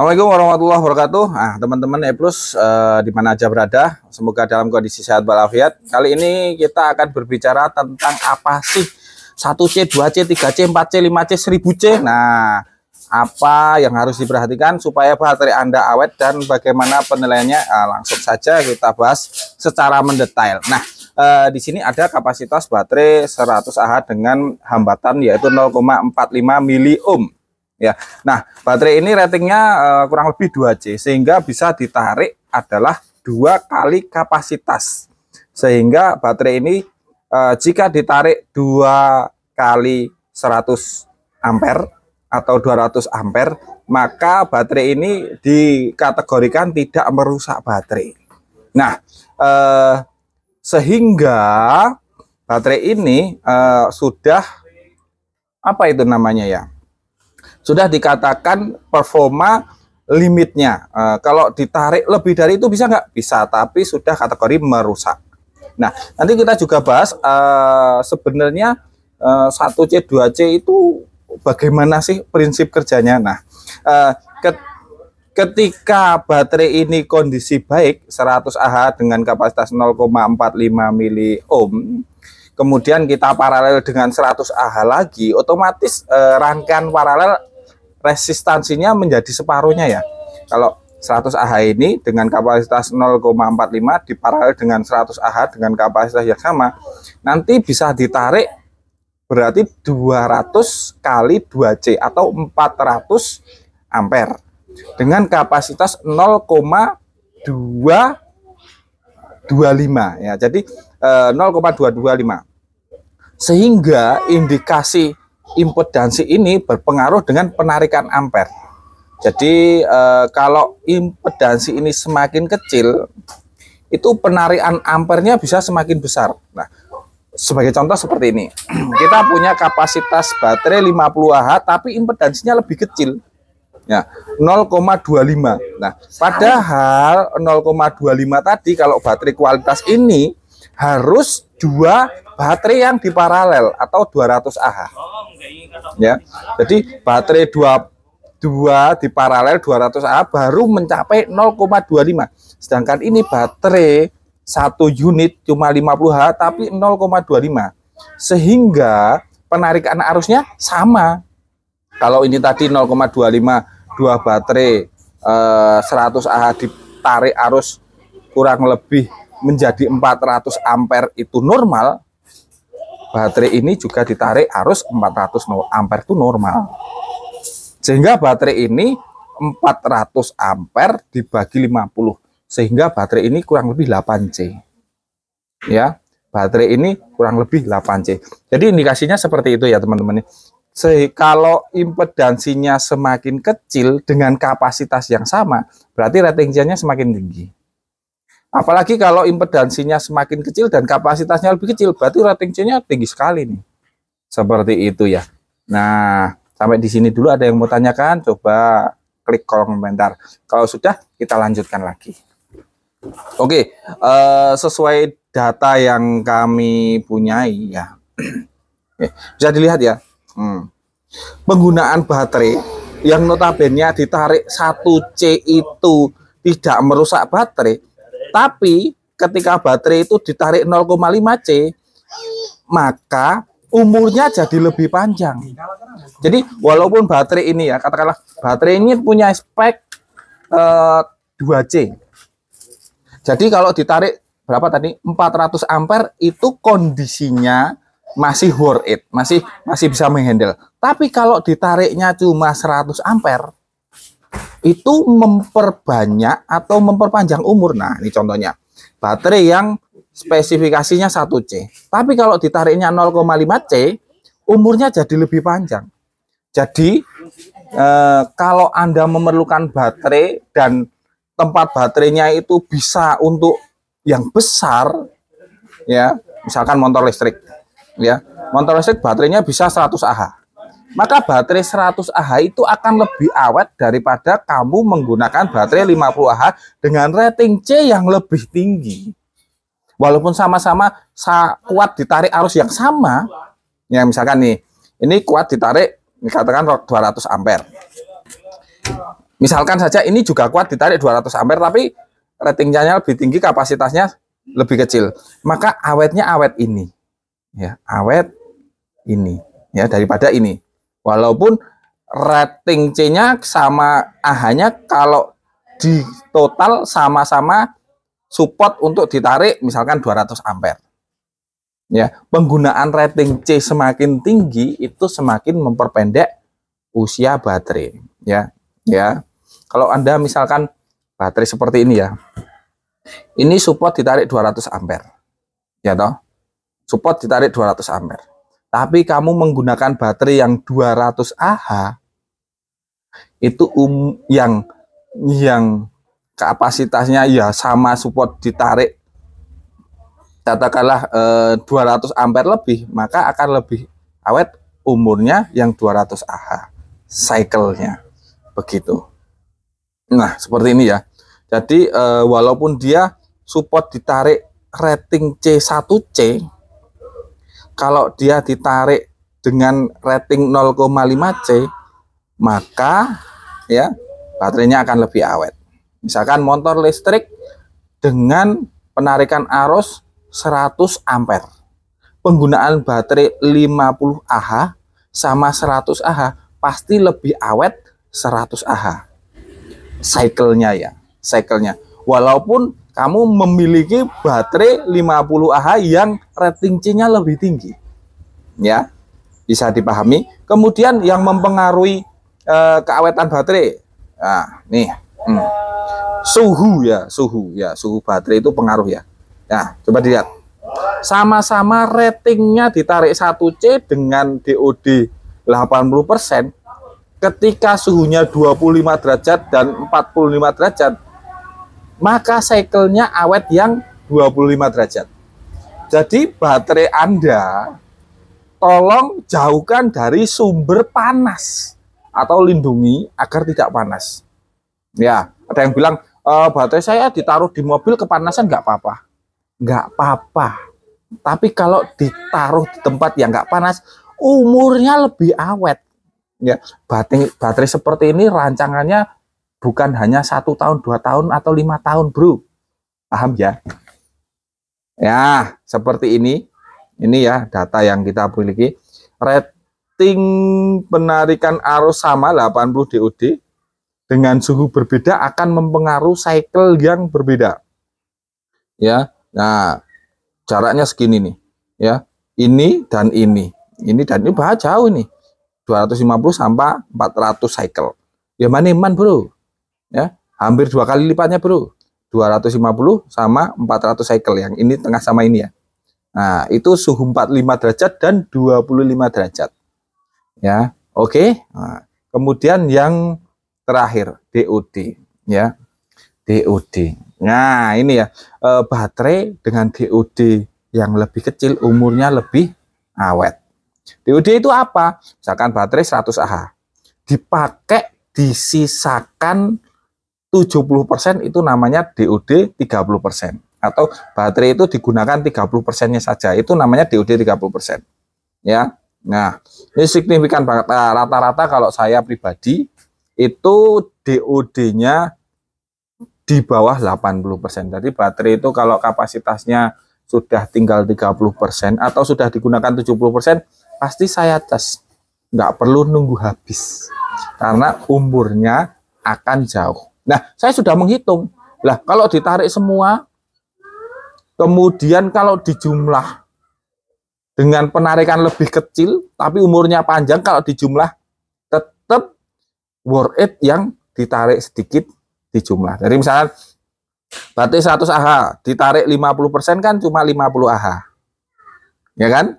Assalamualaikum warahmatullahi wabarakatuh. Nah, teman-teman E-Plus di mana aja berada, semoga dalam kondisi sehat walafiat. Kali ini kita akan berbicara tentang apa sih 1C, 2C, 3C, 4C, 5C, 1000C. Nah, apa yang harus diperhatikan supaya baterai Anda awet dan bagaimana penilaiannya? Langsung saja kita bahas secara mendetail. Nah, di sini ada kapasitas baterai 100 Ah dengan hambatan yaitu 0,45 miliohm. Ya, nah baterai ini ratingnya kurang lebih 2C sehingga bisa ditarik adalah 2 kali kapasitas, sehingga baterai ini jika ditarik 2 kali 100 ampere atau 200 ampere, maka baterai ini dikategorikan tidak merusak baterai. Nah, sehingga baterai ini sudah apa itu namanya ya? Sudah dikatakan performa limitnya. Kalau ditarik lebih dari itu bisa nggak? Bisa, tapi sudah kategori merusak. Nah, nanti kita juga bahas sebenarnya 1C, 2C itu bagaimana sih prinsip kerjanya. Nah, ketika baterai ini kondisi baik 100 Ah dengan kapasitas 0,45 miliohm, kemudian kita paralel dengan 100 Ah lagi, otomatis rangkaian paralel resistansinya menjadi separuhnya ya. Kalau 100 Ah ini dengan kapasitas 0,45 diparalel dengan 100 Ah dengan kapasitas yang sama, nanti bisa ditarik berarti 200 kali 2C atau 400 ampere dengan kapasitas 0,225 ya. Jadi 0,225, sehingga indikasi impedansi ini berpengaruh dengan penarikan ampere. Jadi kalau impedansi ini semakin kecil, itu penarikan ampernya bisa semakin besar. Nah, sebagai contoh seperti ini, kita punya kapasitas baterai 50 Ah tapi impedansinya lebih kecil ya, 0,25. Nah, padahal 0,25 tadi kalau baterai kualitas ini harus 2 baterai yang diparalel atau 200 Ah ya. Jadi baterai 2 diparalel 200 Ah baru mencapai 0,25. Sedangkan ini baterai 1 unit cuma 50 Ah tapi 0,25, sehingga penarikan arusnya sama. Kalau ini tadi 0,25, 2 baterai 100 Ah ditarik arus kurang lebih menjadi 400 ampere itu normal, baterai ini juga ditarik arus 400 ampere itu normal. Sehingga baterai ini 400 ampere dibagi 50, sehingga baterai ini kurang lebih 8C. Ya, baterai ini kurang lebih 8C. Jadi indikasinya seperti itu ya teman-teman. Kalau impedansinya semakin kecil dengan kapasitas yang sama, berarti rating C-nya semakin tinggi. Apalagi kalau impedansinya semakin kecil dan kapasitasnya lebih kecil, berarti rating C-nya tinggi sekali nih. Seperti itu ya. Nah, sampai di sini dulu. Ada yang mau tanyakan? Coba klik kolom komentar. Kalau sudah, kita lanjutkan lagi. Oke, sesuai data yang kami punyai ya. Bisa dilihat ya. Penggunaan baterai yang notabene ditarik 1C itu tidak merusak baterai. Tapi ketika baterai itu ditarik 0,5C, maka umurnya jadi lebih panjang. Jadi walaupun baterai ini ya, katakanlah baterai ini punya spek 2C. Jadi kalau ditarik berapa tadi? 400 ampere itu kondisinya masih worth it, masih bisa menghandle. Tapi kalau ditariknya cuma 100 ampere, itu memperbanyak atau memperpanjang umur. Nah, ini contohnya baterai yang spesifikasinya 1C, tapi kalau ditariknya 0,5C, umurnya jadi lebih panjang. Jadi kalau Anda memerlukan baterai dan tempat baterainya itu bisa untuk yang besar ya, misalkan motor listrik ya, motor listrik baterainya bisa 100 Ah, maka baterai 100 Ah itu akan lebih awet daripada kamu menggunakan baterai 50 Ah dengan rating C yang lebih tinggi. Walaupun sama-sama kuat ditarik arus yang sama, ya misalkan nih, ini kuat ditarik, katakan 200 ampere. Misalkan saja ini juga kuat ditarik 200 ampere tapi ratingnya lebih tinggi, kapasitasnya lebih kecil, maka awetnya awet ini ya, awet ini ya daripada ini. Walaupun rating C-nya sama AH-nya, kalau di total sama-sama support untuk ditarik misalkan 200 ampere. Ya, penggunaan rating C semakin tinggi itu semakin memperpendek usia baterai ya. Ya. Kalau Anda misalkan baterai seperti ini ya. Ini support ditarik 200 ampere. Ya toh? Support ditarik 200 ampere. Tapi kamu menggunakan baterai yang 200 Ah itu yang kapasitasnya ya sama support ditarik katakanlah 200 ampere lebih, maka akan lebih awet umurnya yang 200 Ah cycle-nya begitu. Nah, seperti ini ya. Jadi walaupun dia support ditarik rating C1C, kalau dia ditarik dengan rating 0,5 C, maka ya baterainya akan lebih awet. Misalkan motor listrik dengan penarikan arus 100 ampere, penggunaan baterai 50 Ah sama 100 Ah pasti lebih awet 100 Ah cycle-nya ya, cycle-nya. Walaupun kamu memiliki baterai 50 Ah yang rating C-nya lebih tinggi. Ya, bisa dipahami. Kemudian yang mempengaruhi keawetan baterai. Nah, nih. Suhu suhu baterai itu pengaruh ya. Nah, coba dilihat. Sama-sama ratingnya ditarik 1C dengan DOD 80%. Ketika suhunya 25 derajat dan 45 derajat, maka cycle-nya awet yang 25 derajat. Jadi baterai Anda tolong jauhkan dari sumber panas atau lindungi agar tidak panas. Ya, ada yang bilang baterai saya ditaruh di mobil kepanasan, nggak apa-apa. Nggak apa-apa. Tapi kalau ditaruh di tempat yang nggak panas, umurnya lebih awet. Ya, baterai seperti ini rancangannya bukan hanya 1 tahun, 2 tahun, atau 5 tahun, bro. Paham ya? Ya, seperti ini. Ini ya data yang kita miliki. Rating penarikan arus sama 80 DOD dengan suhu berbeda akan mempengaruhi cycle yang berbeda. Ya, nah jaraknya segini nih. Ya, ini dan ini. Ini dan ini bahas jauh nih. 250 sampai 400 cycle. Ya maniman, bro. Ya, hampir 2 kali lipatnya, bro. 250 sama 400 cycle, yang ini tengah sama ini ya. Nah, itu suhu 45 derajat dan 25 derajat. Ya, oke. Nah, kemudian yang terakhir DOD ya. DOD. Nah, ini ya, baterai dengan DOD yang lebih kecil umurnya lebih awet. DOD itu apa? Misalkan baterai 100 Ah dipakai disisakan 70%, itu namanya DOD 30%. Atau baterai itu digunakan 30%-nya saja, itu namanya DOD 30%. Ya. Nah, ini signifikan banget. Nah, rata-rata kalau saya pribadi itu DOD-nya di bawah 80%. Jadi baterai itu kalau kapasitasnya sudah tinggal 30% atau sudah digunakan 70%, pasti saya tes, nggak perlu nunggu habis karena umurnya akan jauh. Nah, saya sudah menghitung lah, kalau ditarik semua, kemudian kalau dijumlah dengan penarikan lebih kecil tapi umurnya panjang, kalau dijumlah tetap worth it yang ditarik sedikit dijumlah. Jadi misalnya baterai 100 Ah ditarik 50% kan cuma 50 Ah, ya kan?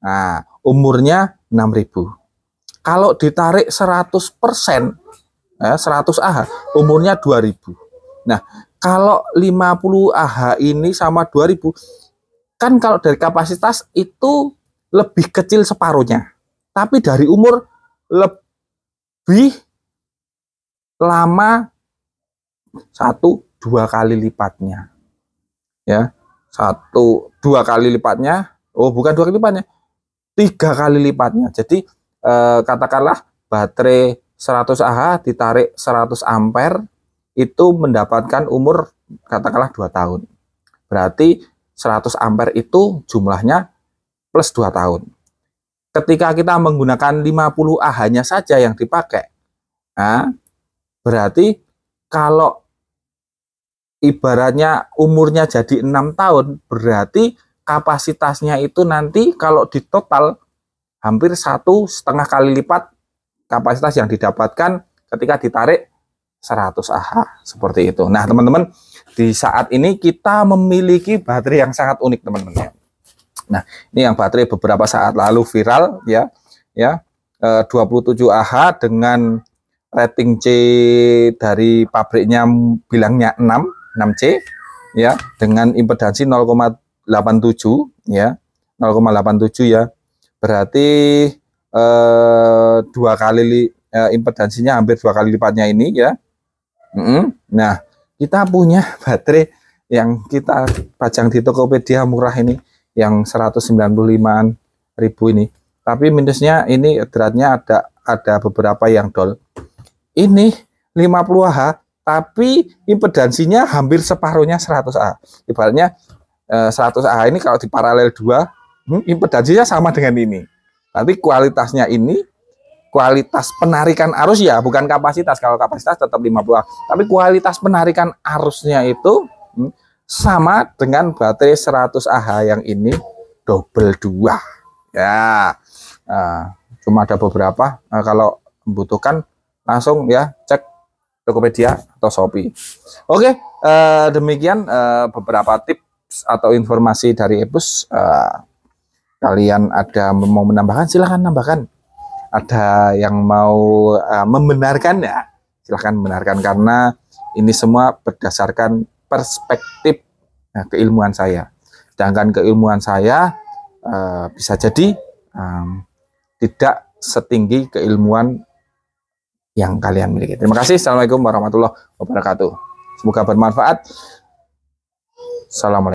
Nah, umurnya 6.000. Kalau ditarik 100%, 100 Ah, umurnya 2.000. Nah, kalau 50 Ah ini sama 2.000, kan kalau dari kapasitas itu lebih kecil separuhnya. Tapi dari umur lebih lama 1-2 kali lipatnya. Ya, 1-2 kali lipatnya. Oh, bukan 2 kali lipatnya. 3 kali lipatnya. Jadi katakanlah baterai 100 Ah ditarik 100 ampere itu mendapatkan umur katakanlah 2 tahun. Berarti 100 ampere itu jumlahnya plus 2 tahun. Ketika kita menggunakan 50 Ah-nya saja yang dipakai, nah, berarti kalau ibaratnya umurnya jadi 6 tahun, berarti kapasitasnya itu nanti kalau di total hampir 1,5 kali lipat kapasitas yang didapatkan ketika ditarik 100 Ah seperti itu. Nah teman-teman, di saat ini kita memiliki baterai yang sangat unik teman-teman. Nah ini yang baterai beberapa saat lalu viral ya, 27 Ah dengan rating C dari pabriknya bilangnya 6C ya, dengan impedansi 0,87 ya, 0,87 ya. Berarti impedansinya hampir 2 kali lipatnya ini ya. Nah, kita punya baterai yang kita pajang di Tokopedia murah ini yang 195.000 ini. Tapi minusnya ini beratnya ada beberapa yang dol. Ini 50 Ah, tapi impedansinya hampir separuhnya 100 Ah. Ibaratnya 100 Ah ini kalau di paralel 2, impedansinya sama dengan ini. Tapi kualitasnya ini, kualitas penarikan arus ya, bukan kapasitas. Kalau kapasitas tetap 50 Ah. Tapi kualitas penarikan arusnya itu sama dengan baterai 100 Ah yang ini double 2. Ya, cuma ada beberapa. Kalau membutuhkan langsung ya cek Tokopedia atau Shopee. Oke, demikian beberapa tips atau informasi dari Epus. Kalian ada mau menambahkan, silahkan nambahkan. Ada yang mau membenarkan ya, silahkan membenarkan, karena ini semua berdasarkan perspektif keilmuan saya. Sedangkan keilmuan saya bisa jadi tidak setinggi keilmuan yang kalian miliki. Terima kasih. Assalamualaikum warahmatullahi wabarakatuh. Semoga bermanfaat. Assalamualaikum.